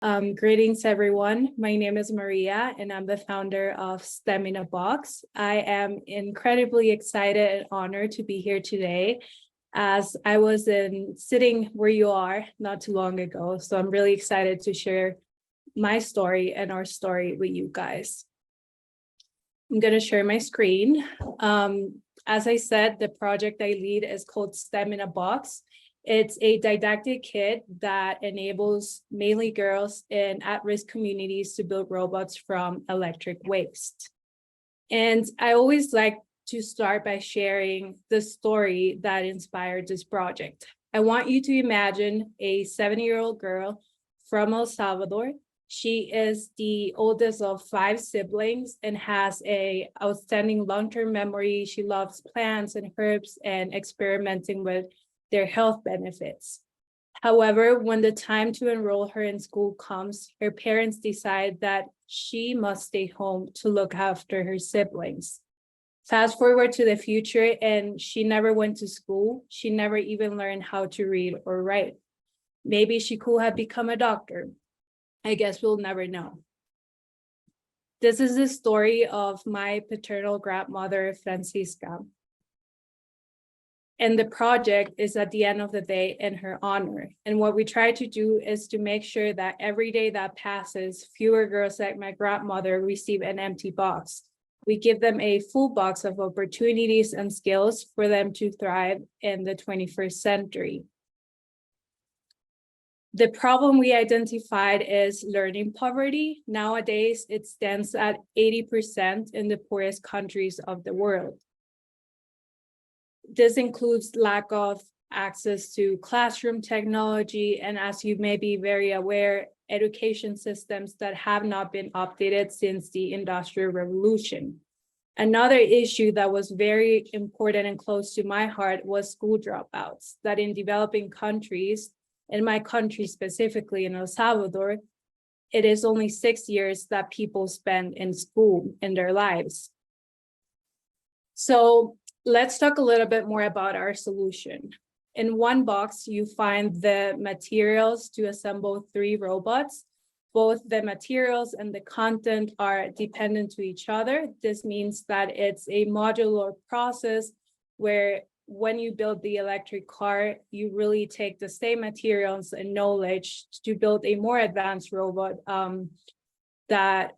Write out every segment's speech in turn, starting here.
Greetings, everyone. My name is Maria, and I'm the founder of STEM in a Box. I am incredibly excited and honored to be here today, as I was sitting where you are not too long ago. So I'm really excited to share my story and our story with you guys. I'm going to share my screen. As I said, the project I lead is called STEM in a Box. It's a didactic kit that enables mainly girls in at-risk communities to build robots from electric waste. And I always like to start by sharing the story that inspired this project. I want you to imagine a 7-year-old girl from El Salvador. She is the oldest of 5 siblings and has an outstanding long-term memory. She loves plants and herbs and experimenting with their health benefits. However, when the time to enroll her in school comes, her parents decide that she must stay home to look after her siblings. Fast forward to the future, and she never went to school. She never even learned how to read or write. Maybe she could have become a doctor. I guess we'll never know. This is the story of my paternal grandmother, Francisca. And the project is at the end of the day in her honor. And what we try to do is to make sure that every day that passes, fewer girls like my grandmother receive an empty box. We give them a full box of opportunities and skills for them to thrive in the 21st century. The problem we identified is learning poverty. Nowadays, it stands at 80% in the poorest countries of the world. This includes lack of access to classroom technology, and as you may be very aware, education systems that have not been updated since the Industrial Revolution. Another issue that was very important and close to my heart was school dropouts, that in developing countries, in my country specifically in El Salvador, it is only 6 years that people spend in school in their lives. So let's talk a little bit more about our solution. In one box, you find the materials to assemble 3 robots. Both the materials and the content are dependent to each other. This means that it's a modular process where when you build the electric car, you really take the same materials and knowledge to build a more advanced robot that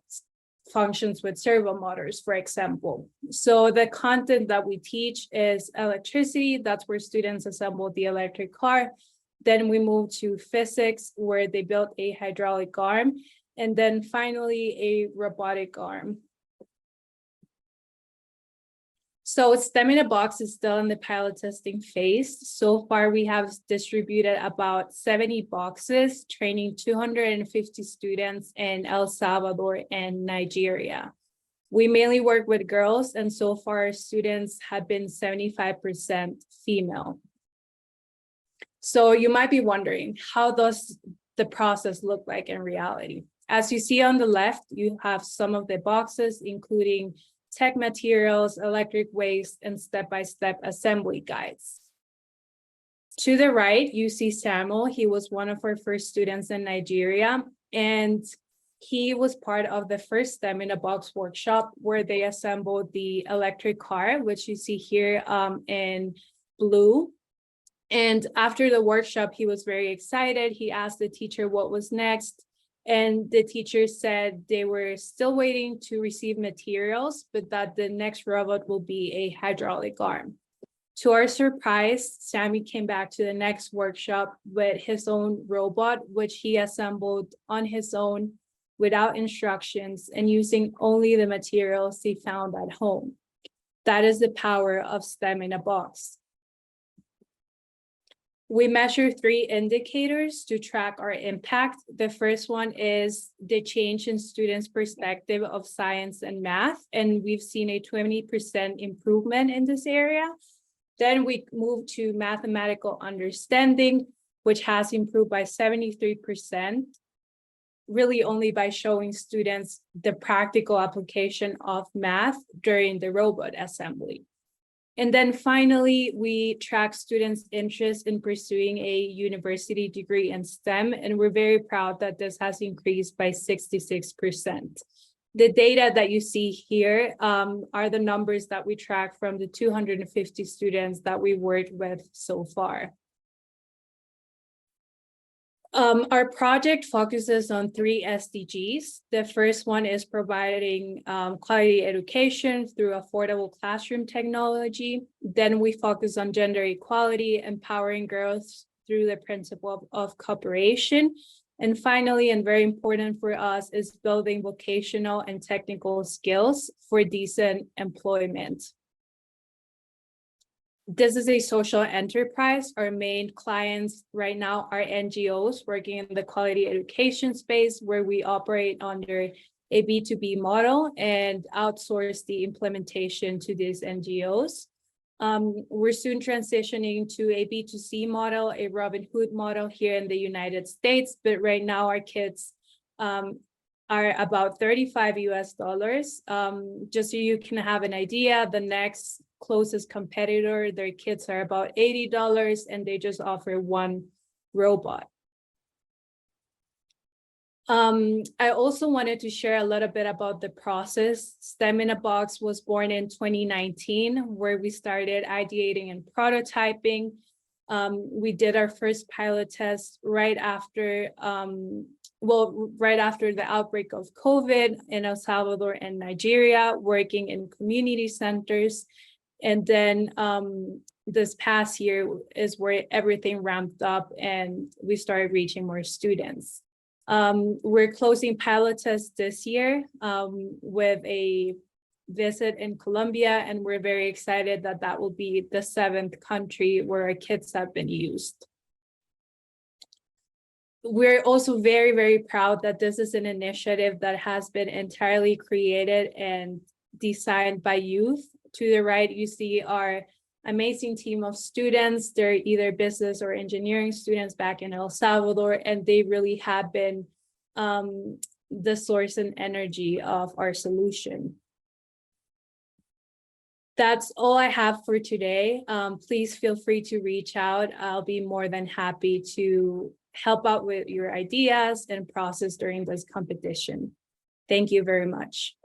functions with servo motors, for example. So the content that we teach is electricity. That's where students assemble the electric car. Then we move to physics, where they built a hydraulic arm, and then finally a robotic arm. So STEM in a Box is still in the pilot testing phase. So far, we have distributed about 70 boxes, training 250 students in El Salvador and Nigeria. We mainly work with girls, and so far, students have been 75% female. So you might be wondering, how does the process look like in reality? As you see on the left, you have some of the boxes, including tech materials, electric waste, and step-by-step assembly guides. To the right, you see Samuel. He was one of our first students in Nigeria, and he was part of the first STEM in a Box workshop where they assembled the electric car, which you see here in blue. And after the workshop, he was very excited. He asked the teacher what was next. And the teacher said they were still waiting to receive materials, but that the next robot will be a hydraulic arm. To our surprise, Sammy came back to the next workshop with his own robot, which he assembled on his own without instructions and using only the materials he found at home. That is the power of STEM in a Box. We measure 3 indicators to track our impact. The first one is the change in students' perspective of science and math, and we've seen a 20% improvement in this area. Then we move to mathematical understanding, which has improved by 73%, really only by showing students the practical application of math during the robot assembly. And then finally, we track students' interest in pursuing a university degree in STEM, and we're very proud that this has increased by 66%. The data that you see here are the numbers that we track from the 250 students that we worked with so far. Our project focuses on 3 SDGs. The first one is providing quality education through affordable classroom technology. Then we focus on gender equality, empowering girls through the principle of cooperation. And finally, and very important for us, is building vocational and technical skills for decent employment. This is a social enterprise. Our main clients right now are NGOs working in the quality education space, where we operate under a B2B model and outsource the implementation to these NGOs. We're soon transitioning to a B2C model, a Robin Hood model here in the United States, but right now our kits are about $35 US. Just so you can have an idea, the next closest competitor, their kits are about $80, and they just offer 1 robot. I also wanted to share a little bit about the process. STEM in a Box was born in 2019, where we started ideating and prototyping. We did our first pilot test right after the outbreak of COVID in El Salvador and Nigeria, working in community centers. And then this past year is where everything ramped up and we started reaching more students. We're closing pilot tests this year with a visit in Colombia, and we're very excited that that will be the 7th country where our kits have been used. We're also very, very proud that this is an initiative that has been entirely created and designed by youth. To the right, you see our amazing team of students. They're either business or engineering students back in El Salvador, and they really have been the source and energy of our solution. That's all I have for today. Please feel free to reach out. I'll be more than happy to help out with your ideas and process during this competition. Thank you very much.